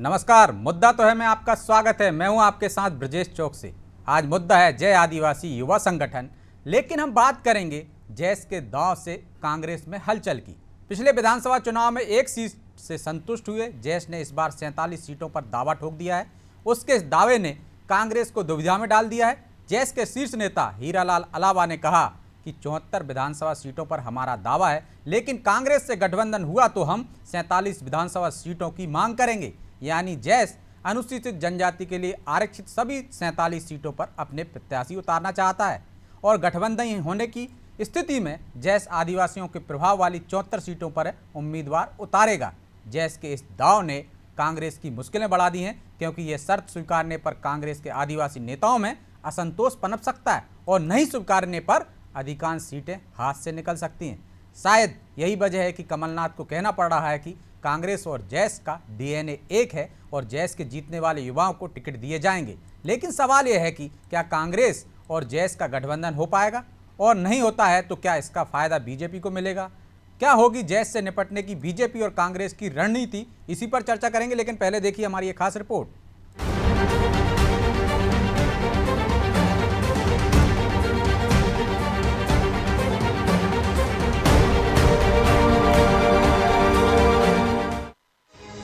नमस्कार। मुद्दा तो है मैं आपका स्वागत है। मैं हूं आपके साथ ब्रजेश चौक से। आज मुद्दा है जय आदिवासी युवा संगठन, लेकिन हम बात करेंगे जैस के दांव से कांग्रेस में हलचल की। पिछले विधानसभा चुनाव में एक सीट से संतुष्ट हुए जैस ने इस बार 47 सीटों पर दावा ठोक दिया है। उसके इस दावे ने कांग्रेस को दुविधा में डाल दिया है। जैस के शीर्ष नेता हीरालाल अलावा ने कहा कि 74 विधानसभा सीटों पर हमारा दावा है, लेकिन कांग्रेस से गठबंधन हुआ तो हम 47 विधानसभा सीटों की मांग करेंगे। यानी जैस अनुसूचित जनजाति के लिए आरक्षित सभी 47 सीटों पर अपने प्रत्याशी उतारना चाहता है और गठबंधन होने की स्थिति में जैस आदिवासियों के प्रभाव वाली 74 सीटों पर उम्मीदवार उतारेगा। जैस के इस दाव ने कांग्रेस की मुश्किलें बढ़ा दी हैं, क्योंकि यह शर्त स्वीकारने पर कांग्रेस के आदिवासी नेताओं में असंतोष पनप सकता है और नहीं स्वीकारने पर अधिकांश सीटें हाथ से निकल सकती हैं। शायद यही वजह है कि कमलनाथ को कहना पड़ रहा है कि कांग्रेस और जैस का डीएनए एक है और जैस के जीतने वाले युवाओं को टिकट दिए जाएंगे। लेकिन सवाल यह है कि क्या कांग्रेस और जैस का गठबंधन हो पाएगा, और नहीं होता है तो क्या इसका फायदा बीजेपी को मिलेगा? क्या होगी जैस से निपटने की बीजेपी और कांग्रेस की रणनीति? इसी पर चर्चा करेंगे, लेकिन पहले देखिए हमारी एक खास रिपोर्ट।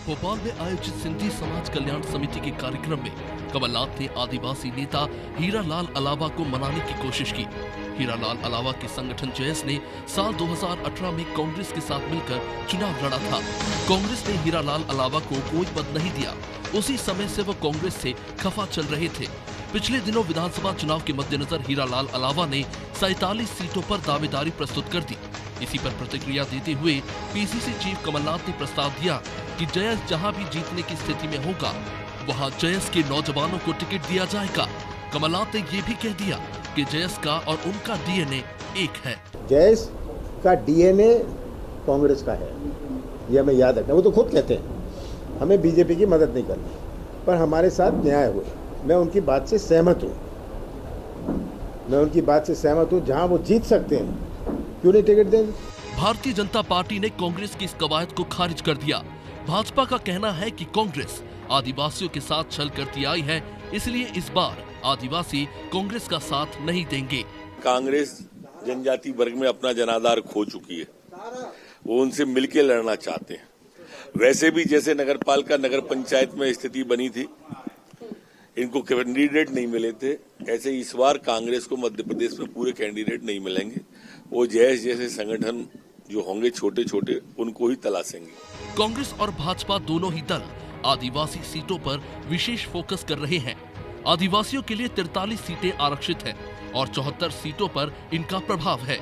भोपाल में आयोजित सिंधी समाज कल्याण समिति के कार्यक्रम में कमलनाथ ने आदिवासी नेता हीरालाल अलावा को मनाने की कोशिश की। हीरालाल अलावा के संगठन जैस ने साल 2018 में कांग्रेस के साथ मिलकर चुनाव लड़ा था। कांग्रेस ने हीरालाल अलावा को कोई पद नहीं दिया। उसी समय से वो कांग्रेस से खफा चल रहे थे। पिछले दिनों विधानसभा चुनाव के मद्देनजर हीरालाल अलावा ने 47 सीटों पर दावेदारी प्रस्तुत कर दी। इसी पर प्रतिक्रिया देते हुए पीसीसी चीफ कमलनाथ ने प्रस्ताव दिया कि जयस जहां भी जीतने की स्थिति में होगा वहां जयस के नौजवानों को टिकट दिया जाएगा। कमलनाथ ने ये भी कह दिया कि जयस का और उनका डीएनए एक है। जयस का डीएनए कांग्रेस का है, यह हमें याद रखना। वो तो खुद कहते हैं हमें बीजेपी की मदद नहीं करनी, पर हमारे साथ न्याय हुए। मैं उनकी बात से सहमत हूँ। जहां वो जीत सकते हैं क्यों नहीं टिकट देंगे। भारतीय जनता पार्टी ने कांग्रेस की इस कवायद को खारिज कर दिया। भाजपा का कहना है कि कांग्रेस आदिवासियों के साथ छल करती आई है, इसलिए इस बार आदिवासी कांग्रेस का साथ नहीं देंगे। कांग्रेस जनजाति वर्ग में अपना जनाधार खो चुकी है, वो उनसे मिलकर लड़ना चाहते हैं। वैसे भी जैसे नगरपालिका नगर पंचायत में स्थिति बनी थी, इनको कैंडिडेट नहीं मिले थे, ऐसे इस बार कांग्रेस को मध्य प्रदेश में पूरे कैंडिडेट नहीं मिलेंगे। वो जैस जैसे संगठन जो होंगे छोटे छोटे, उनको ही तलाशेंगे। कांग्रेस और भाजपा दोनों ही दल आदिवासी सीटों पर विशेष फोकस कर रहे हैं। आदिवासियों के लिए 43 सीटें आरक्षित हैं और 74 सीटों पर इनका प्रभाव है।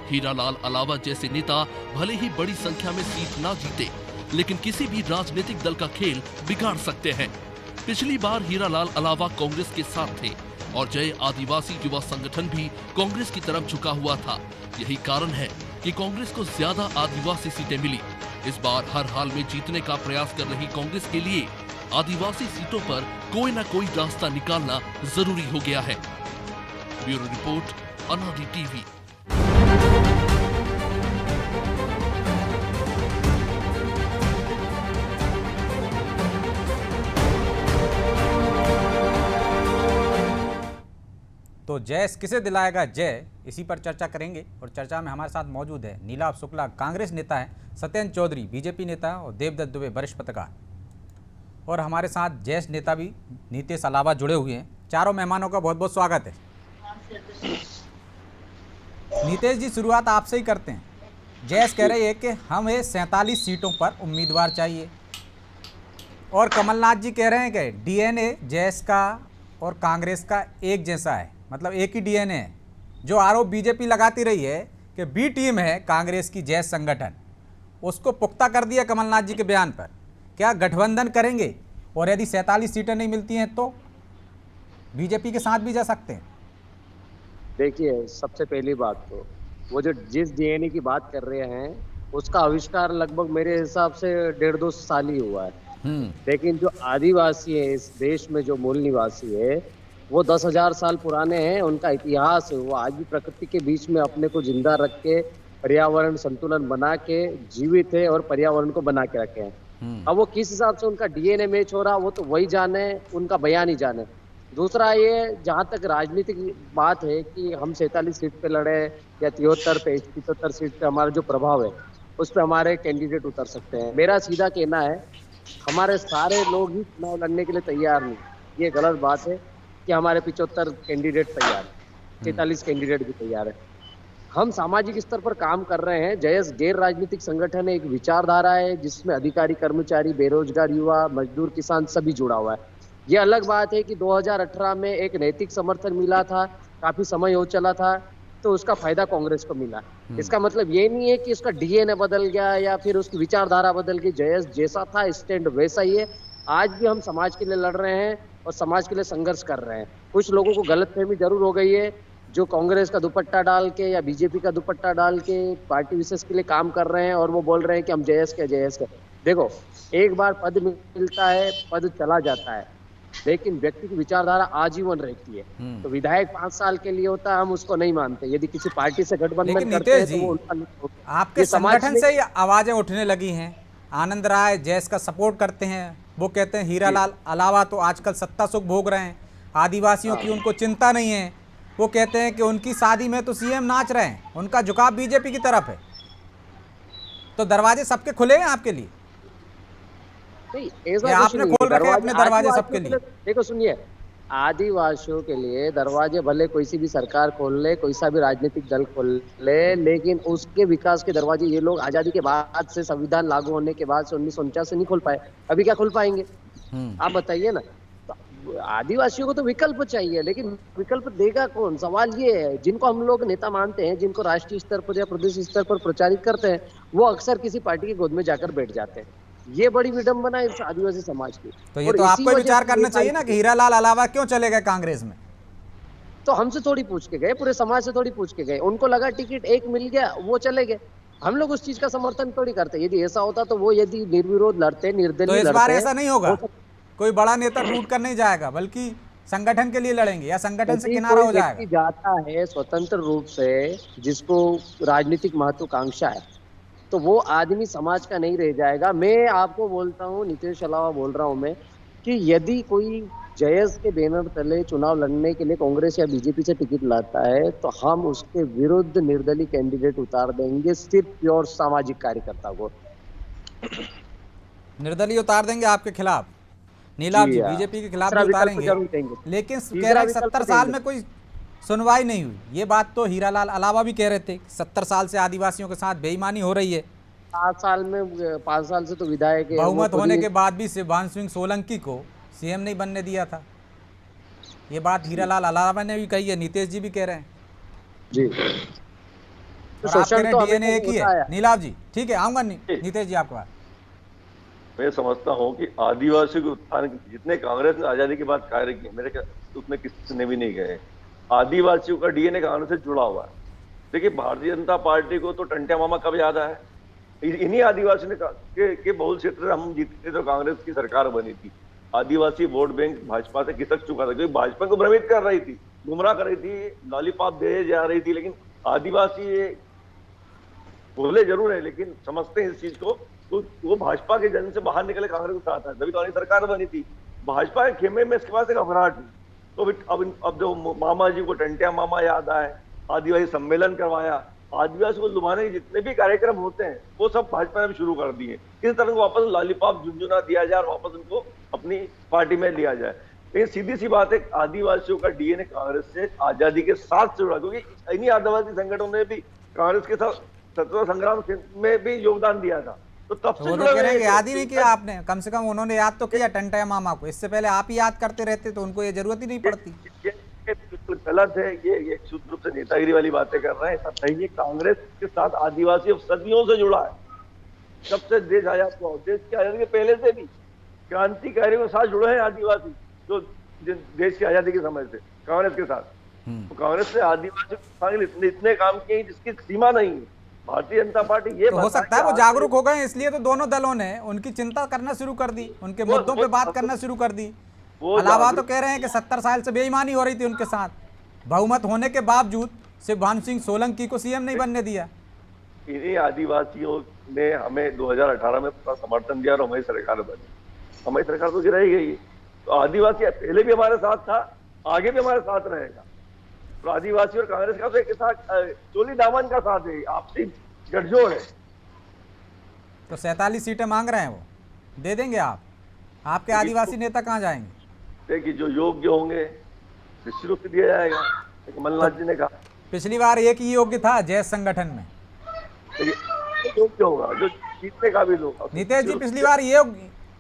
हीरालाल अलावा जैसे नेता भले ही बड़ी संख्या में सीट ना जीते, लेकिन किसी भी राजनीतिक दल का खेल बिगाड़ सकते हैं। पिछली बार हीरालाल अलावा कांग्रेस के साथ थे और जय आदिवासी युवा संगठन भी कांग्रेस की तरफ झुका हुआ था। यही कारण है कि कांग्रेस को ज्यादा आदिवासी सीटें मिली। इस बार हर हाल में जीतने का प्रयास कर रही कांग्रेस के लिए आदिवासी सीटों पर कोई न कोई रास्ता निकालना जरूरी हो गया है। ब्यूरो रिपोर्ट, अनादि टीवी। तो जैस किसे दिलाएगा जय, इसी पर चर्चा करेंगे। और चर्चा में हमारे साथ मौजूद है नीलाभ शुक्ला, कांग्रेस नेता है, सत्येंद्र चौधरी बीजेपी नेता और देवदत्त दुबे वरिष्ठ पत्रकार, और हमारे साथ जैस नेता भी नीतीश अलावा जुड़े हुए हैं। चारों मेहमानों का बहुत बहुत स्वागत है। नीतीश जी, शुरुआत आपसे ही करते हैं। जैस कह रही है कि हमें 47 सीटों पर उम्मीदवार चाहिए, और कमलनाथ जी कह रहे हैं कि डीएनए जैस का और कांग्रेस का एक जैसा है, मतलब एक ही डीएनए है। जो आरोप बीजेपी लगाती रही है कि बी टीम है कांग्रेस की जैस संगठन, उसको पुख्ता कर दिया कमलनाथ जी के बयान पर। क्या गठबंधन करेंगे, और यदि 47 सीटें नहीं मिलती हैं तो बीजेपी के साथ भी जा सकते हैं? देखिए, सबसे पहली बात तो वो जो जिस डीएनए की बात कर रहे हैं उसका आविष्कार लगभग मेरे हिसाब से 1.5-2 साल ही हुआ है। लेकिन जो आदिवासी है इस देश में, जो मूल निवासी है, वो 10,000 साल पुराने हैं। उनका इतिहास है, वो आज भी प्रकृति के बीच में अपने को जिंदा रख के पर्यावरण संतुलन बना के जीवित है और पर्यावरण को बना के रखे हैं। अब वो किस हिसाब से उनका डीएनए मैच हो रहा वो तो वही जाने, उनका बयान ही जाने। दूसरा ये, जहां तक राजनीतिक बात है कि हम 47 सीट पे लड़े या 73 पे 75 सीट पे हमारा जो प्रभाव है उस पर हमारे कैंडिडेट उतर सकते हैं। मेरा सीधा कहना है हमारे सारे लोग ही चुनाव लड़ने के लिए तैयार नहीं। ये गलत बात है कि हमारे 75 कैंडिडेट तैयार है, 43 कैंडिडेट भी तैयार है। हम सामाजिक स्तर पर काम कर रहे हैं। जयस गैर राजनीतिक संगठन है, एक विचारधारा है जिसमें अधिकारी, कर्मचारी, बेरोजगार युवा, मजदूर, किसान सभी जुड़ा हुआ है। ये अलग बात है कि 2018 में एक नैतिक समर्थन मिला था, काफी समय हो चला था, तो उसका फायदा कांग्रेस को मिला। इसका मतलब ये नहीं है कि उसका डीएनए बदल गया या फिर उसकी विचारधारा बदल गई। जयस जैसा था स्टैंड वैसा ही है। आज भी हम समाज के लिए लड़ रहे हैं और समाज के लिए संघर्ष कर रहे हैं। कुछ लोगों को गलतफहमी जरूर हो गई है जो कांग्रेस का दुपट्टा डाल के या बीजेपी का दुपट्टा डाल के पार्टी विशेष के लिए काम कर रहे हैं और वो बोल रहे हैं कि हम जयस के। देखो, एक बार पद मिलता है, पद चला जाता है, लेकिन व्यक्ति की विचारधारा आजीवन रहती है। तो विधायक 5 साल के लिए होता है, हम उसको नहीं मानते। यदि किसी पार्टी से गठबंधन करते हैं तो वो उनका, आपके संगठन से ही आवाजें उठने लगी हैं। आनंद राय जयस का सपोर्ट करते हैं, वो कहते हैं हीरालाल अलावा तो आजकल सत्ता सुख भोग रहे हैं, आदिवासियों की उनको चिंता नहीं है। वो कहते हैं कि उनकी शादी में तो सीएम नाच रहे हैं, उनका झुकाव बीजेपी की तरफ है। तो दरवाजे सबके खुले हैं आपके लिए? नहीं, आपने खोल रखे अपने दरवाजे सबके लिए? देखो सुनिए, आदिवासियों के लिए दरवाजे भले कोई सी भी सरकार खोल ले, कोई सा भी राजनीतिक दल खोल ले, लेकिन उसके विकास के दरवाजे ये लोग आजादी के बाद से, संविधान लागू होने के बाद से 1949 से नहीं खोल पाए। अभी क्या खोल पाएंगे? आप बताइए ना। तो आदिवासियों को तो विकल्प चाहिए, लेकिन विकल्प देगा कौन? सवाल ये है। जिनको हम लोग नेता मानते हैं, जिनको राष्ट्रीय स्तर पर या प्रदेश स्तर पर प्रचारित करते हैं, वो अक्सर किसी पार्टी की गोद में जाकर बैठ जाते हैं। ये बड़ी विडंबना है इस आदिवासी समाज की। तो ये तो आपको विचार करना चाहिए ना कि हीरालाल अलावा क्यों चले गए कांग्रेस में? तो हमसे थोड़ी पूछ के गए, पूरे समाज से थोड़ी पूछ के गए। उनको लगा टिकट एक मिल गया, वो चले गए। हम लोग उस चीज का समर्थन थोड़ी करते। यदि ऐसा होता तो वो यदि निर्विरोध लड़ते, निर्दलीय तो इस लड़ते। बार ऐसा नहीं होगा, कोई बड़ा नेता टूट कर नहीं जाएगा, बल्कि संगठन के लिए लड़ेंगे या संगठन से किनारा हो जाएगा? जाता है स्वतंत्र रूप से, जिसको राजनीतिक महत्वाकांक्षा है, तो वो आदमी समाज का नहीं रह जाएगा। मैं आपको बोलता हूँ, नीतीश अलावा बोल रहा हूँ मैं, कि यदि कोई जयस के बैनर तले चुनाव लड़ने के लिए कांग्रेस या बीजेपी से टिकट लाता है तो हम उसके विरुद्ध निर्दलीय कैंडिडेट उतार देंगे, सिर्फ प्योर सामाजिक कार्यकर्ता को निर्दलीय उतार देंगे आपके खिलाफ। नीलाभ जी बीजेपी के खिलाफ भी उतारेंगे, लेकिन कह रहे 70 साल में कोई सुनवाई नहीं हुई। ये बात तो हीरालाल अलावा भी कह रहे थे, 70 साल से आदिवासियों के साथ बेईमानी हो रही है। 5 साल में 5 साल से तो विधायक है, बहुमत होने के बाद भी शिवभानु सिंह सोलंकी को सीएम नहीं बनने दिया था। ये बात हीरालाल अलावा ने भी कही है, नीतीश जी भी कह रहे हैं जी। और आप कह रहे हैं डीएनए एक ही है। नीलाभ जी ठीक है, आऊंगा नीतीश जी आपके पास। मैं समझता हूं कि आदिवासी के उत्थान, जितने कांग्रेस ने आजादी के बाद कार्य किए, मेरे ख्याल उसमें किसी ने भी नहीं गए। आदिवासियों का डीएनए कांग्रेस से जुड़ा हुआ है। देखिए, भारतीय जनता पार्टी को तो टंट्या मामा कब याद आया? इन्हीं आदिवासी ने के बहुल क्षेत्र हम जीते तो कांग्रेस की सरकार बनी थी। आदिवासी वोट बैंक भाजपा से खिसक चुका था, क्योंकि भाजपा को भ्रमित कर रही थी, गुमराह कर रही थी, लॉलीपॉप दे जा रही थी। लेकिन आदिवासी बोले जरूर है, लेकिन समझते हैं इस चीज को। तो वो भाजपा के जन से बाहर निकले, कांग्रेस के साथ है, तभी तो सरकार बनी थी। भाजपा के खेमे में इसके पास एक घबराहट थी। तो अब जो मामा जी को टंट्या मामा याद आए, आदिवासी सम्मेलन करवाया, आदिवासी को लुभाने के जितने भी कार्यक्रम होते हैं वो सब भाजपा ने भी शुरू कर दिए। किसी तरह को वापस लॉलीपॉप झुंझुना दिया जाए और वापस उनको अपनी पार्टी में लिया जाए। लेकिन सीधी सी बात है, आदिवासियों का डीएनए कांग्रेस से आजादी के साथ जुड़ा, क्योंकि इन्हीं आदिवासी संगठनों ने भी कांग्रेस के साथ स्वतंत्रता संग्राम में भी योगदान दिया था। तो तब से वो तो कह रहे हैं कि याद ही नहीं किया आपने। कम से कम उन्होंने याद तो किया टंट्या मामा को, इससे पहले आप ही याद करते रहते तो उनको ये जरूरत ही नहीं पड़ती। ये बिल्कुल गलत है। ये शुद्ध रूप से नेतागिरी वाली बातें कर रहे हैं। ऐसा नहीं है, कांग्रेस के साथ आदिवासी सदियों से जुड़ा है। जब से देश आजाद हुआ, देश की आजादी के पहले से भी क्रांतिकारियों के साथ जुड़े हैं आदिवासी, जो देश की आजादी के समय से कांग्रेस के साथ। तो कांग्रेस ने आदिवासी इतने काम किए जिसकी सीमा नहीं है। भारतीय जनता पार्टी ये तो हो सकता है वो जागरूक हो गए, इसलिए तो दोनों दलों ने उनकी चिंता करना शुरू कर दी, उनके मुद्दों पे बात करना शुरू कर दी। अलावा तो कह रहे हैं कि 70 साल से बेईमानी हो रही थी उनके साथ, बहुमत होने के बावजूद शिवभानु सिंह सोलंकी को सीएम नहीं बनने दिया। इन्हीं आदिवासियों ने हमें 2018 में पूरा समर्थन दिया और हमारी सरकार बनी। हमारी सरकार तो गिराई गई। तो आदिवासी पहले भी हमारे साथ था, आगे भी हमारे साथ रहेगा। तो आदिवासी और कांग्रेस का तो एक साथ चोली दामन का साथ है, आपसी गठजोड़ है। तो 47 सीटें मांग रहे हैं, वो दे देंगे आप? आपके आदिवासी नेता कहाँ जाएंगे? देखिए, जो योग्य होंगे निश्चित रूप से दिया जाएगा। कमलनाथ जी ने कहा पिछली बार एक ही योग्य था जैस संगठन में। योग्य होगा जो जीतने का भी लोग। नीतीश जी, पिछली बार ये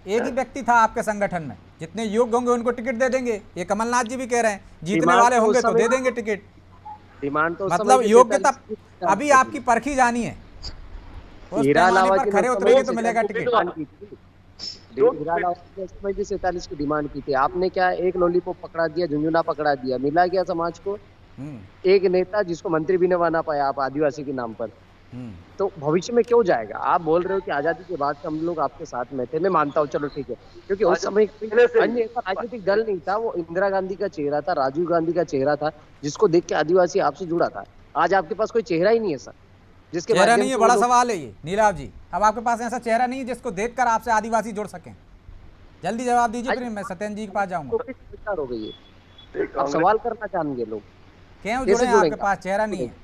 एक ही व्यक्ति था आपके संगठन में, जितने योग्य होंगे उनको टिकट दे देंगे। ये कमलनाथ जी भी कह रहे हैं, जीतने वाले होंगे तो दे देंगे टिकट। डिमांड तो मतलब योग्यता अभी आपकी परखी जानी है, उस पैमाने पर खरे उतरेंगे तो मिलेगा टिकट। हीरा लावा ने 47 की डिमांड की थी, आपने क्या एक लॉलीपॉप पकड़ा दिया, झुंझुना पकड़ा दिया, मिला क्या समाज को? एक नेता जिसको मंत्री भी नहीं बना पाया आप आदिवासी के नाम पर, तो भविष्य में क्यों जाएगा? आप बोल रहे हो कि आजादी के बाद हम लोग आपके साथ में थे, मैं मानता हूँ, चलो ठीक है, क्योंकि उस समय अन्य राजनीतिक दल नहीं था, वो इंदिरा गांधी का चेहरा था, राजीव गांधी का चेहरा था, जिसको देख के आदिवासी आपसे जुड़ा था। आज आपके पास कोई चेहरा ही नहीं है सर, जिसके चेहरा नहीं है, बड़ा सवाल है ये नीलाभ जी। अब आपके पास ऐसा चेहरा नहीं है जिसको देखकर आपसे आदिवासी जुड़ सकें। जल्दी जवाब दीजिए, फिर मैं सत्येंद्र जी के पास जाऊंगा। हो गई है, अब सवाल करना चाहेंगे लोग, क्यों जुड़े? आपके पास चेहरा नहीं है।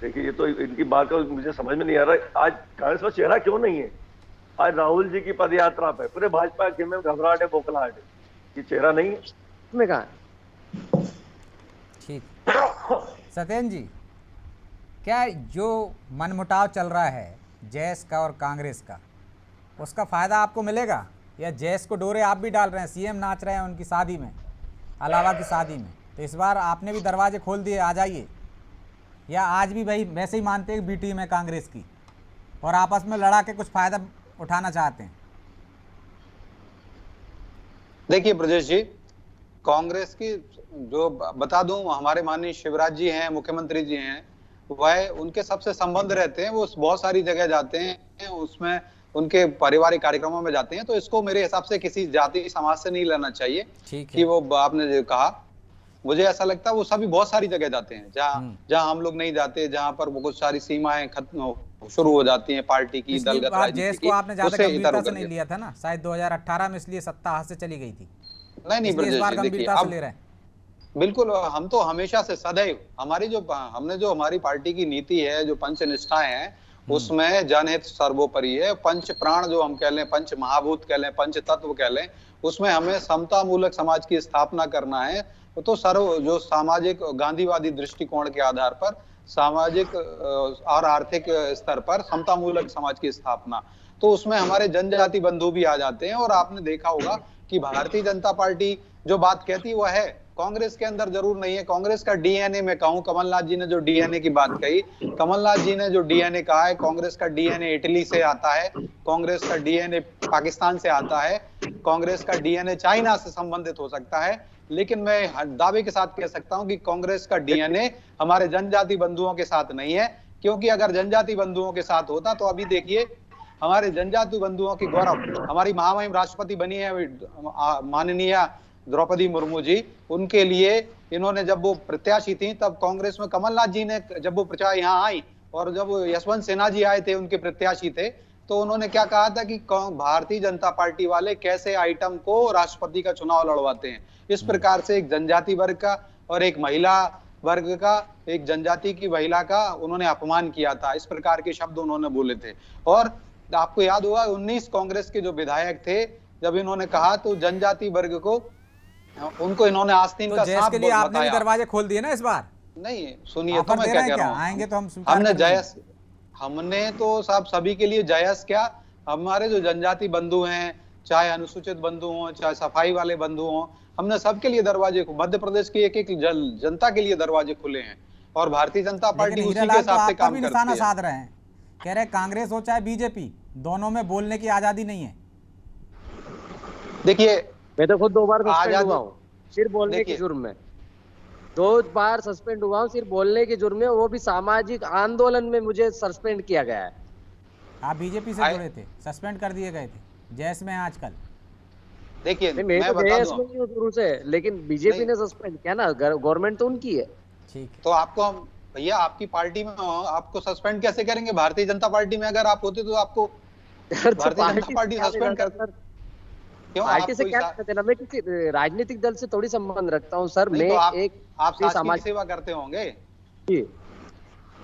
देखिए, ये तो इनकी बात का मुझे समझ में नहीं आ रहा, आज कांग्रेस का चेहरा क्यों नहीं है? आज राहुल जी की पदयात्रा पे पूरे भाजपा के में घबराहट है, बोखलाहट है, ये चेहरा नहीं है। इसमें कहा ठीक। सत्येंद्र जी, क्या जो मनमुटाव चल रहा है जैस का और कांग्रेस का, उसका फायदा आपको मिलेगा? या जैस को डोरे आप भी डाल रहे हैं, सीएम नाच रहे हैं उनकी शादी में, अलावा की शादी में, तो इस बार आपने भी दरवाजे खोल दिए, आ जाइए? या आज भी भाई वैसे ही मानते हैं बी टीम है कांग्रेस की और आपस में लड़ा के कुछ फायदा उठाना चाहते हैं? देखिए ब्रजेश जी, कांग्रेस की जो बता दूं, हमारे माननीय शिवराज जी हैं, मुख्यमंत्री जी हैं, वह उनके सबसे संबंध रहते हैं, वो बहुत सारी जगह जाते हैं, उसमें उनके पारिवारिक कार्यक्रमों में जाते हैं। तो इसको मेरे हिसाब से किसी जाति समाज से नहीं लेना चाहिए कि वो आपने जो कहा, मुझे ऐसा लगता है वो सभी बहुत सारी जगह जाते हैं जहां हम लोग नहीं जाते, जहां पर बहुत सारी सीमाएं खत्म शुरू हो जाती हैं पार्टी की, दलगत राजनीति की। आपने ज्यादा गंभीरता से नहीं लिया था ना, शायद 2018 में, इसलिए सत्ता हाथ से चली गई थी। नहीं ब्रजेश जी, देखिए बिल्कुल, हम तो हमेशा से सदैव हमने जो हमारी पार्टी की नीति है, जो पंच निष्ठाएं हैं, उसमें जनहित सर्वोपरि है। पंच प्राण जो हम कह लें, पंच महाभूत कह लें, पंच तत्व कह लें, उसमें हमें समता मूलक समाज की स्थापना करना है। तो जो सामाजिक गांधीवादी दृष्टिकोण के आधार पर सामाजिक और आर्थिक स्तर पर समता मूलक समाज की स्थापना, तो उसमें हमारे जनजाति बंधु भी आ जाते हैं। और आपने देखा होगा कि भारतीय जनता पार्टी जो बात कहती है वह है, कांग्रेस के अंदर जरूर नहीं है। कांग्रेस का डीएनए में कहूं, कमलनाथ जी ने जो डीएनए की बात कही, कमलनाथ जी ने जो डीएनए कहा है, कांग्रेस का डीएनए इटली से आता है, कांग्रेस का डीएनए पाकिस्तान से आता है, कांग्रेस का डीएनए चाइना से संबंधित हो सकता है, लेकिन मैं दावे के साथ कह सकता हूं कि कांग्रेस का डीएनए हमारे जनजाति बंधुओं के साथ नहीं है। क्योंकि अगर जनजाति बंधुओं के साथ होता तो अभी देखिए हमारे जनजाति बंधुओं की गौरव, हमारी महामहिम राष्ट्रपति बनी है माननीय द्रौपदी मुर्मू जी, उनके लिए इन्होंने, जब वो प्रत्याशी थी तब कांग्रेस में कमलनाथ जी ने, जब वो प्रचार यहाँ आई और जब यशवंत सिन्हा जी आए थे उनके प्रत्याशी थे, तो उन्होंने क्या कहा था कि भारतीय जनता पार्टी वाले कैसे आइटम को राष्ट्रपति का चुनाव लड़वाते हैं। इस प्रकार से एक जनजाति वर्ग का और एक महिला वर्ग का, एक जनजाति की महिला का उन्होंने अपमान किया था। इस प्रकार के शब्द उन्होंने बोले थे। और आपको याद होगा 19 कांग्रेस के जो विधायक थे, जब इन्होंने कहा तो जनजाति वर्ग को, उनको इन्होंने आस्तीन का सांप के लिए आपने भी दरवाजे खोल दिए ना इस बार? नहीं, सुनिए तो मैं क्या कह रहा हूं, आएंगे तो हमने तो साहब सभी के लिए जायज क्या, हमारे जो जनजाति बंधु हैं, चाहे अनुसूचित बंधु हों, चाहे सफाई वाले बंधु हों, हमने सबके लिए दरवाजे, मध्य प्रदेश की एक जनता के लिए दरवाजे खुले हैं। और भारतीय जनता पार्टी उसी के हिसाब से काम करती है। साध रहे हैं, कह रहे कांग्रेस हो चाहे बीजेपी, दोनों में बोलने की आजादी नहीं है। देखिए, मैं तो खुद 2 बार सस्पेंड हुआ हूँ सिर्फ बोलने के जुर्म में, 2 बार सस्पेंड हुआ हूँ सिर्फ बोलने के जुर्म में, वो भी सामाजिक आंदोलन में मुझे सस्पेंड किया गया है। आप बीजेपी से जुड़े थे, सस्पेंड कर दिए गए थे, जैस में आजकल। देखिए मैं तो जैस में ही हूँ शुरू से, लेकिन बीजेपी ने सस्पेंड किया ना, गवर्नमेंट तो उनकी है। ठीक, तो आपको भैया आपकी पार्टी में हो, आपको सस्पेंड कैसे करेंगे? भारतीय जनता पार्टी में अगर आप होते तो आपको भारतीय जनता पार्टी सस्पेंड कर क्यों? पार्टी से क्या लेना? मैं किसी राजनीतिक दल से थोड़ी संबंध रखता हूँ सर। मैं आप शासकीय सेवा करते होंगे।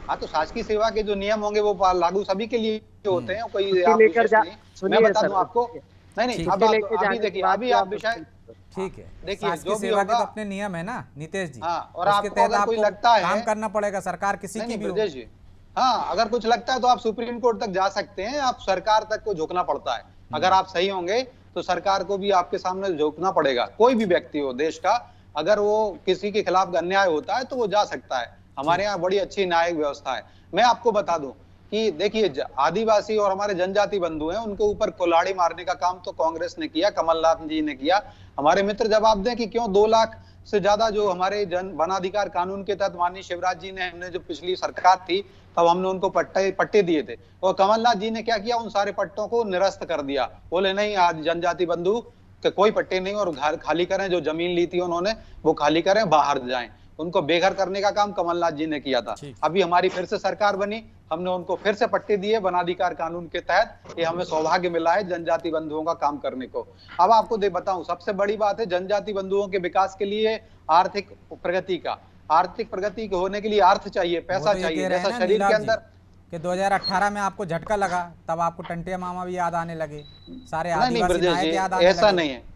हाँ, तो शासकीय सेवा के जो नियम होंगे वो लागू सभी के लिए होते हैं, कोई लेकर जा। मैं बता दूं आपको, नहीं अभी देखिए, अभी आप विषय ठीक है, देखिए जो भी सेवा होगा के तो अपने नियम है ना नीतीश जी। हाँ, और आपको अगर कोई लगता है काम करना पड़ेगा, सरकार किसी की भी हो। जी, हाँ, अगर कुछ लगता है तो आप सुप्रीम कोर्ट तक जा सकते हैं, आप सरकार तक को झुकना पड़ता है। अगर आप सही होंगे तो सरकार को भी आपके सामने झुकना पड़ेगा। कोई भी व्यक्ति हो देश का, अगर वो किसी के खिलाफ अन्याय होता है तो वो जा सकता है। हमारे यहाँ बड़ी अच्छी न्यायिक व्यवस्था है। मैं आपको बता दूं कि देखिए, आदिवासी और हमारे जनजाति बंधु हैं, उनके ऊपर कुल्हाड़ी मारने का काम तो कांग्रेस ने किया, कमलनाथ जी ने किया। हमारे मित्र जवाब दें कि क्यों 2 लाख से ज्यादा जो हमारे वनाधिकार कानून के तहत माननीय शिवराज जी ने, हमने जो पिछली सरकार थी तब हमने उनको पट्टे दिए थे, और कमलनाथ जी ने क्या किया, उन सारे पट्टों को निरस्त कर दिया। बोले नहीं, आज जनजाति बंधु के कोई पट्टे नहीं, और घर खाली करें, जो जमीन ली थी उन्होंने वो खाली करें, बाहर जाएं। उनको बेघर करने का काम कमलनाथ जी ने किया था। अभी हमारी फिर से सरकार बनी, हमने उनको फिर से पट्टे दिए वनाधिकार कानून के तहत। ये हमें सौभाग्य मिला है जनजाति बंधुओं का काम करने को। अब आपको बताऊं, सबसे बड़ी बात है जनजाति बंधुओं के विकास के लिए आर्थिक प्रगति के होने के लिए अर्थ चाहिए, पैसा चाहिए। जैसा शरीर के अंदर कि 2018 में आपको झटका लगा, तब आपको टंटिया मामा भी याद आने लगे, सारे आदिवासी नायक याद आने लगे। ऐसा नहीं है।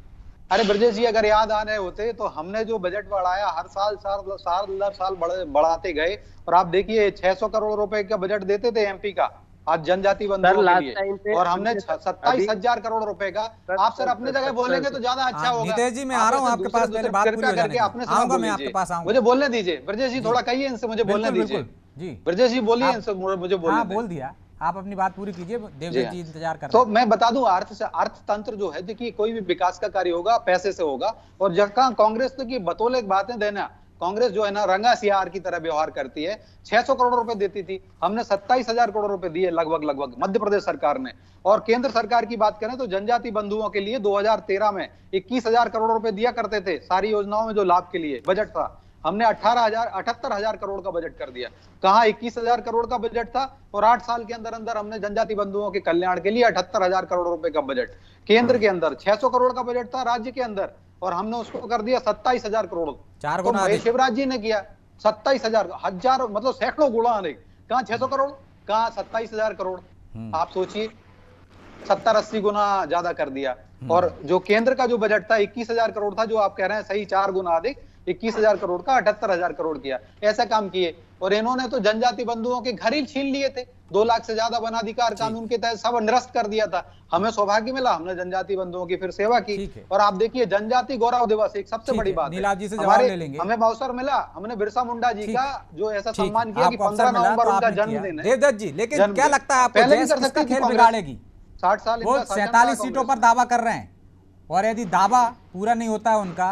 अरे ब्रजेश जी, अगर याद आने होते तो हमने जो बजट बढ़ाया, हर साल बढ़ाते गए, और आप देखिए 600 करोड़ रुपए का बजट देते थे एमपी का आज जनजाति बंधुओं के लिए, और हमने 27,000 करोड़ रुपए का। आप सर अपने जगह बोलेंगे तो ज्यादा अच्छा होगा। नीतीश जी, मैं आ रहा हूँ आपके पास, पहले बात पूरी हो जाने दीजिए। आऊंगा मैं आपके पास, आऊंगा, मुझे बोलने दीजिए। ब्रजेश जी थोड़ा कहिए इनसे, मुझे बोलने दीजिए जी। ब्रजेश जी बोलिए इनसे, मुझे बोलने दीजिए। बोल दिया, आप अपनी बात पूरी कीजिए, देवदत्त जी इंतजार कर रहे हैं। तो मैं बता दूं, अर्थतंत्र जो है, देखिए कोई भी विकास का कार्य होगा पैसे से होगा, और जहां कांग्रेस तो की बतौले बातें देना, कांग्रेस जो है ना रंगा सियार की तरह व्यवहार करती है। 600 करोड़ रुपए देती थी, हमने 27,000 करोड़ रुपए दिए लगभग मध्य प्रदेश सरकार ने। और केंद्र सरकार की बात करें तो जनजाति बंधुओं के लिए 2013 में 21,000 करोड़ रुपए दिया करते थे, सारी योजनाओं में जो लाभ के लिए बजट था। हमने 78,000 करोड़ का बजट कर दिया। कहां 21,000 करोड़ का बजट था, और 8 साल के अंदर अंदर हमने जनजाति बंधुओं के कल्याण के लिए 78,000 करोड़ रुपए का बजट केंद्र के अंदर, 600 करोड़ का बजट था राज्य के अंदर, और हमने उसको कर दिया 27,000 करोड़। 4 गुना शिवराज जी ने किया 27,000, हजार मतलब सैकड़ों गुना अधिक। कहां 600 करोड़, कहां 27,000 करोड़। आप सोचिए, 70-80 गुना ज्यादा कर दिया। और जो केंद्र का जो बजट था 21,000 करोड़ था, जो आप कह रहे हैं सही 4 गुना अधिक, 21,000 करोड़ का 78,000 करोड़ किया। ऐसा काम किए, और इन्होंने तो जनजाति बंधुओं के घर ही छीन लिए थे। 2 लाख से ज्यादा वनाधिकार कानून के तहत सब निरस्त कर दिया था। हमें सौभाग्य मिला, हमने जनजाति बंधुओं की फिर सेवा की। और आप देखिए, जनजाति गौरव दिवस एक सबसे बड़ी बात है। हमें अवसर मिला, हमने बिरसा मुंडा जी का जो ऐसा सम्मान किया कि 15 नवंबर उनका जन्मदिन है। देवदत्त जी, लेकिन क्या लगता है आपको, किसका खेल बिगाड़ेगी? 60 साल वो 47 सीटों पर दावा कर रहे हैं, और यदि दावा पूरा नहीं होता है उनका,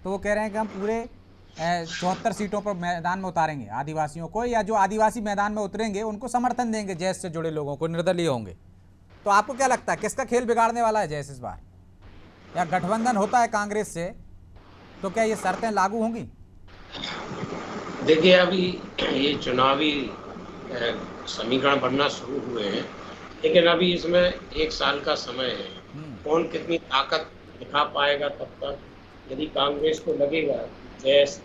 तो वो कह रहे हैं कि हम पूरे 74 सीटों पर मैदान में उतारेंगे आदिवासियों को, या जो आदिवासी मैदान में उतरेंगे उनको समर्थन देंगे, जैस से जुड़े लोगों को, निर्दलीय होंगे। तो आपको क्या लगता है किसका खेल बिगाड़ने वाला है जैस इस बार, या गठबंधन होता है कांग्रेस से तो क्या ये शर्तें लागू होंगी? देखिए, अभी ये चुनावी समीकरण बनना शुरू हुए हैं, लेकिन अभी इसमें 1 साल का समय है। कौन कितनी ताकत दिखा पाएगा तब तक। यदि कांग्रेस को लगेगा जैस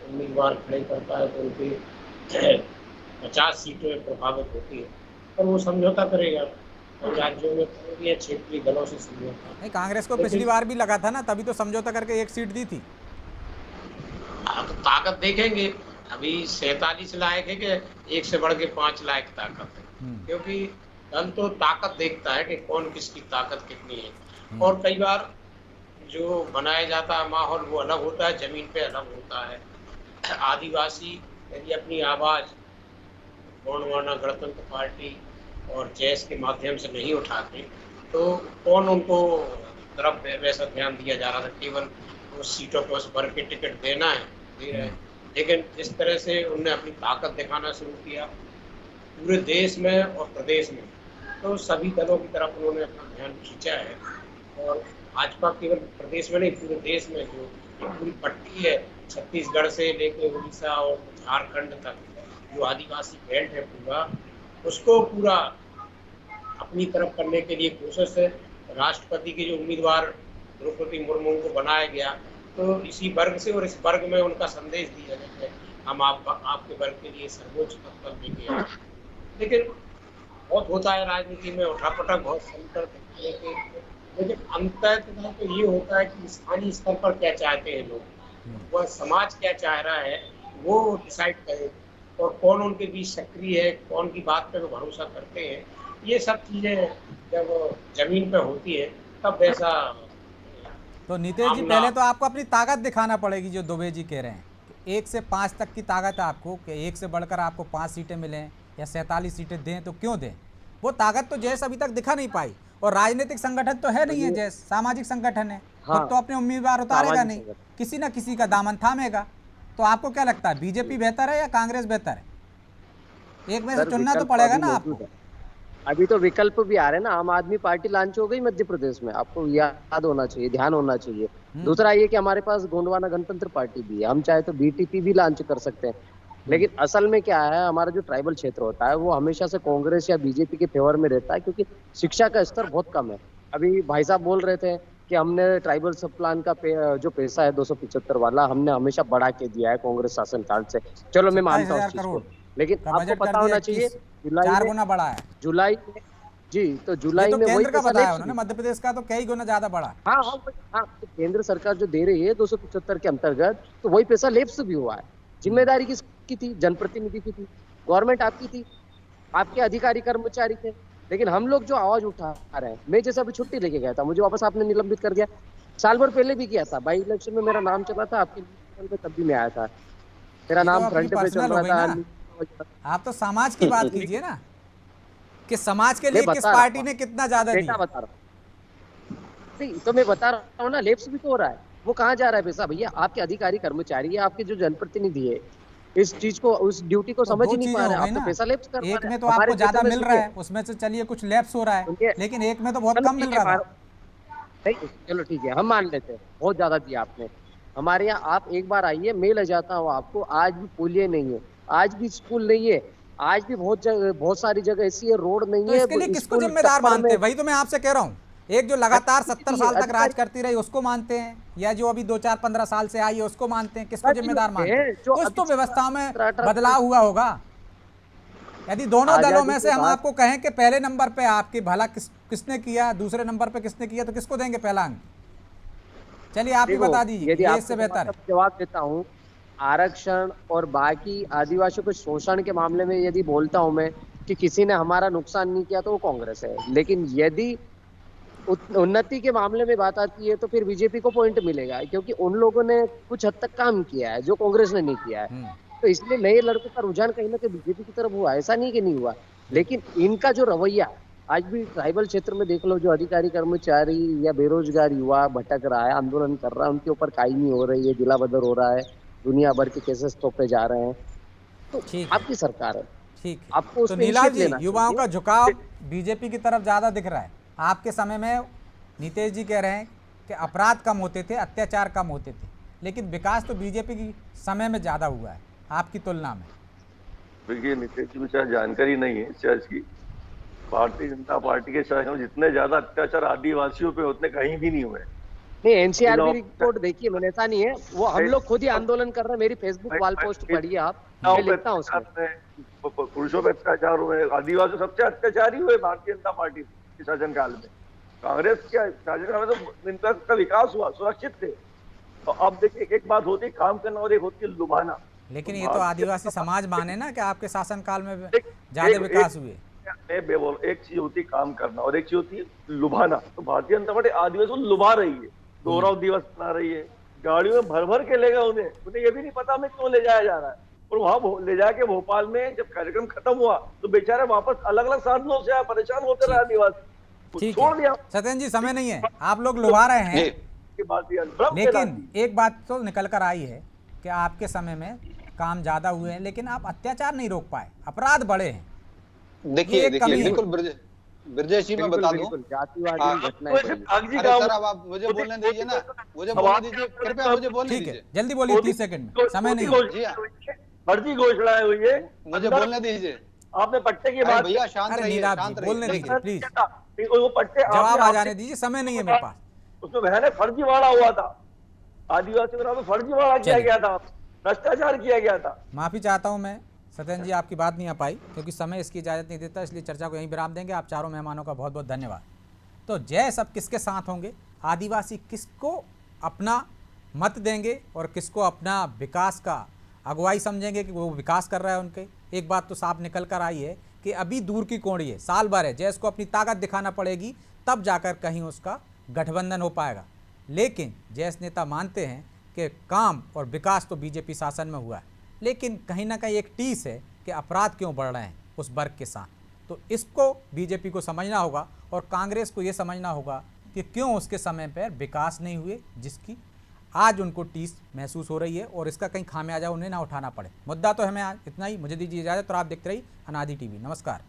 उम्मीदवार खड़े करता है तो उनकी 50 सीटें प्रभावित होती है, और वो समझौता करेगा। राज्यों में क्षेत्रीय दलों से समझौता नहीं, कांग्रेस को पिछली बार भी लगा था ना, तभी तो समझौता करके 1 सीट दी थी। तो ताकत देखेंगे। अभी 47 लायक है कि 1 से बढ़ के 5 लायक ताकत है, क्योंकि दल तो ताकत देखता है कि कौन किसकी ताकत कितनी है। और कई बार जो बनाया जाता है माहौल वो अलग होता है, जमीन पे अलग होता है। आदिवासी यदि अपनी आवाज़ गोंडवाना गणतंत्र पार्टी और जैस के माध्यम से नहीं उठाते तो कौन उनको तरफ वैसा ध्यान दिया जा रहा था, केवल उस सीटों पर उस भर के टिकट देना है, दे रहे हैं। लेकिन इस तरह से उन्होंने अपनी ताकत दिखाना शुरू किया पूरे देश में और प्रदेश में, तो सभी दलों की तरफ उन्होंने अपना ध्यान खींचा है। और भाजपा केवल प्रदेश में नहीं, पूरे देश में जो पूरी पट्टी है, छत्तीसगढ़ से लेकर उड़ीसा और झारखंड तक, जो आदिवासी बेल्ट है पूरा, उसको पूरा अपनी तरफ करने के लिए कोशिश है। राष्ट्रपति के जो उम्मीदवार द्रौपदी मुर्मू को बनाया गया, तो इसी वर्ग से और इस वर्ग में उनका संदेश दिया जाता है, हम आपके वर्ग के लिए सर्वोच्च पद पर लेके आए। लेकिन बहुत होता है राजनीति में उठापटक, बहुत संकट दिखाने के, लेकिन अंततः तो ये होता है कि स्थानीय स्तर पर क्या चाहते हैं लोग, वह समाज क्या चाह रहा है वो डिसाइड करे, और कौन उनके बीच सक्रिय है, कौन की बात पे वो भरोसा करते हैं। ये सब चीजें जब जमीन पे होती है तब वैसा। तो नीतीश जी, पहले तो आपको अपनी ताकत दिखाना पड़ेगी, जो दुबे जी कह रहे हैं 1 से 5 तक की ताकत है आपको, कि 1 से बढ़कर आपको 5 सीटें मिलें या 47 सीटें दें, तो क्यों दें? वो ताकत तो जैस अभी तक दिखा नहीं पाई, और राजनीतिक संगठन तो है नहीं है जैस, सामाजिक संगठन है। हाँ, तो अपने उम्मीदवार उतारेगा नहीं, किसी ना किसी का दामन थामेगा। तो आपको क्या लगता है, बीजेपी बेहतर है या कांग्रेस बेहतर है? एक में से चुनना तो पड़ेगा ना आपको। अभी तो विकल्प भी आ रहे हैं ना। आम आदमी पार्टी लॉन्च हो गई मध्य प्रदेश में, आपको याद होना चाहिए, ध्यान होना चाहिए। दूसरा ये कि हमारे पास गोंडवाना गणतंत्र पार्टी भी है, हम चाहे तो बीटीपी भी लॉन्च कर सकते हैं। लेकिन असल में क्या है, हमारा जो ट्राइबल क्षेत्र होता है वो हमेशा से कांग्रेस या बीजेपी के फेवर में रहता है, क्योंकि शिक्षा का स्तर बहुत कम है। अभी भाई साहब बोल रहे थे कि हमने ट्राइबल सब प्लान का जो पैसा है 275 वाला, हमने हमेशा बढ़ा के दिया है कांग्रेस शासन काल से। चलो मैं मानता हूँ उस चीज को, लेकिन आपको पता होना चाहिए जुलाई 4 गुना बढ़ा है। जुलाई में जी, तो जुलाई में केंद्र का बताया उन्होंने, मध्य प्रदेश का तो कई गुना ज्यादा बढ़ा। हाँ, तो केंद्र सरकार जो दे रही है 275 के अंतर्गत, तो वही पैसा लेप्स भी हुआ है। जिम्मेदारी किसकी थी? जनप्रतिनिधि की थी, गवर्नमेंट आपकी थी, आपके अधिकारी कर्मचारी थे। लेकिन हम लोग जो आवाज उठा रहे हैं, मैं जैसे अभी छुट्टी लेके गया था, मुझे वापस आपने निलंबित कर दिया। साल भर पहले भी किया था, बाई इलेक्शन में मेरा नाम चला था आपके, तब भी मैं आया था, मेरा नाम फ्रंट पे चल रहा था। आप तो समाज की बात कीजिए ना, कि समाज के लिए किस पार्टी ने कितना ज्यादा दिया। बता रहा हूँ, तो मैं बता रहा हूँ ना, लेप्स भी तो हो रहा है। वो कहाँ जा रहा है पैसा? भैया आपके अधिकारी कर्मचारी है, आपके जो जनप्रतिनिधि है, इस चीज को, उस ड्यूटी को समझ ही नहीं पा रहे हैं। आप तो पैसा लेप्स कर रहे हैं। एक में तो आपको ज्यादा मिल रहा है, उसमें से चलिए कुछ लैप्स हो रहा है, लेकिन एक में तो बहुत कम मिल रहा है। चलो ठीक है, हम मान लेते हैं बहुत ज्यादा दिया आपने। हमारे यहाँ आप एक बार आइए, मैं ले जाता हूँ आपको। आज भी पुलिया नहीं है, आज भी स्कूल नहीं है, आज भी बहुत सारी जगह ऐसी है, रोड नहीं है। तो इसके लिए किसको जिम्मेदार मानते हैं? वही तो मैं आपसे कह रहा हूँ। एक जो लगातार 70 साल तक राज करती रही उसको मानते हैं, या जो अभी 2-4-15 साल से आई है उसको मानते हैं? किसको जिम्मेदार मानते हैं? कुछ तो व्यवस्था में बदलाव हुआ होगा। यदि दोनों दलों में से हम आपको कहें कि पहले नंबर पे आपकी भला किसने किया, दूसरे नंबर पे किसने किया, तो किसको देंगे पहला अंक? चलिए आप ही बता दीजिए, ये इससे बेहतर है। जवाब देता हूँ, आरक्षण और बाकी आदिवासियों के शोषण के मामले में यदि बोलता हूं मैं कि किसी ने हमारा नुकसान नहीं किया तो वो कांग्रेस है। लेकिन यदि उन्नति के मामले में बात आती है तो फिर बीजेपी को पॉइंट मिलेगा, क्योंकि उन लोगों ने कुछ हद तक काम किया है जो कांग्रेस ने नहीं किया है। तो इसलिए नए लड़कों का रुझान कहीं ना कहीं बीजेपी की तरफ हुआ, ऐसा नहीं कि नहीं हुआ। लेकिन इनका जो रवैया आज भी ट्राइबल क्षेत्र में देख लो, जो अधिकारी कर्मचारी या बेरोजगार युवा भटक रहा है, आंदोलन कर रहा है, उनके ऊपर कायमी हो रही है, जिला बदर हो रहा है, दुनिया भर के केसेस तोपे जा रहे हैं। तो आपकी सरकार है, ठीक है। आपको तो नीलाल जी, युवाओं का झुकाव बीजेपी की तरफ ज्यादा दिख रहा है। आपके समय में नीतीश जी कह रहे हैं कि अपराध कम होते थे, अत्याचार कम होते थे, लेकिन विकास तो बीजेपी की समय में ज्यादा हुआ है आपकी तुलना में। देखिए, नीतीश जी को जानकारी नहीं है इस चीज की। भारतीय जनता पार्टी के शासन में जितने ज्यादा अत्याचार आदिवासियों पे उतने कहीं भी नहीं हुए। नहीं, एनसीआरबी रिपोर्ट देखिए, मैंने ऐसा नहीं है, वो हम लोग खुद ही आंदोलन कर रहे हैं। मेरी फेसबुक वाल पोस्ट पढ़िए आप, मैं लिखता हूँ उसमें। पुरुषों पे अत्याचार हुए, आदिवासी सबसे अत्याचारी हुए भारतीय जनता पार्टी के शासनकाल में। कांग्रेस के शासनकाल में तो इनका का विकास हुआ, सुरक्षित थे। तो अब देखिए, एक बात होती है काम करना और एक होती है लुभाना। लेकिन ये तो आदिवासी समाज माने ना कि आपके शासनकाल में ज्यादा विकास हुए। एक चीज होती है काम करना और एक चीज होती है लुभाना। तो भारतीय जनता पार्टी आदिवासी को लुभा रही है, गौरव दिवस बना रही है, गाड़ियों में भर भर के ले गए उन्हें ये भी नहीं पता हमें क्यों ले जाया जा रहा है। और वहां ले जाके भोपाल में जब कार्यक्रम खत्म हुआ तो बेचारे वापस अलग अलग साधनों से परेशान होते रहे आदिवासी, छोड़ दिया। सत्येंद्र जी, समय नहीं है, आप लोग लुभा रहे हैं, लेकिन एक बात तो निकल कर आई है कि आपके समय में काम ज्यादा हुए हैं, लेकिन आप अत्याचार नहीं रोक पाए, अपराध बढ़े हैं। देखिए बिल्कुल ब्रजेश जी, मैं बता दूं, सर आप मुझे बोलने दीजिए ना, मुझे बोलने दीजिए, कृपया मुझे बोलने दीजिए। जल्दी बोलिए, 30 सेकंड में, समय नहीं है। फर्जी घोषणाएं हुई है। मुझे बोलने दीजिए, आपने पट्टे की बात, भैया शांत अरे रहिए, नीरव शांत जी, बोलने रहिए। दीजिए प्लीज, वो पट्टे जवाब आ जाने दीजिए, समय नहीं है मेरे पास। उसमें बहने फर्जीवाड़ा हुआ था, आदिवासियों के नाम पे फर्जीवाड़ा किया गया था, भ्रष्टाचार किया गया था। माफी चाहता हूं मैं सत्येंद्र जी, आपकी बात नहीं आ पाई क्योंकि समय इसकी इजाजत नहीं देता, इसलिए चर्चा को यहीं विराम देंगे। आप चारों मेहमानों का बहुत बहुत धन्यवाद। तो जय सब किसके साथ होंगे, आदिवासी किसको अपना मत देंगे और किसको अपना विकास का अगुवाई समझेंगे कि वो विकास कर रहा है उनके। एक बात तो साफ निकल कर आई है कि अभी दूर की कौड़ी है, साल भर है, जय इसको अपनी ताकत दिखाना पड़ेगी, तब जाकर कहीं उसका गठबंधन हो पाएगा। लेकिन जयस नेता मानते हैं कि काम और विकास तो बीजेपी शासन में हुआ है, लेकिन कहीं ना कहीं एक टीस है कि अपराध क्यों बढ़ रहे हैं उस वर्ग के साथ। तो इसको बीजेपी को समझना होगा और कांग्रेस को ये समझना होगा कि क्यों उसके समय पर विकास नहीं हुए, जिसकी आज उनको टीस महसूस हो रही है और इसका कहीं खामियाजा उन्हें ना उठाना पड़े। मुद्दा तो हमें आज इतना ही। मुझे दीजिए इजाज़त और आप देखते रहिए अनादि टीवी। नमस्कार।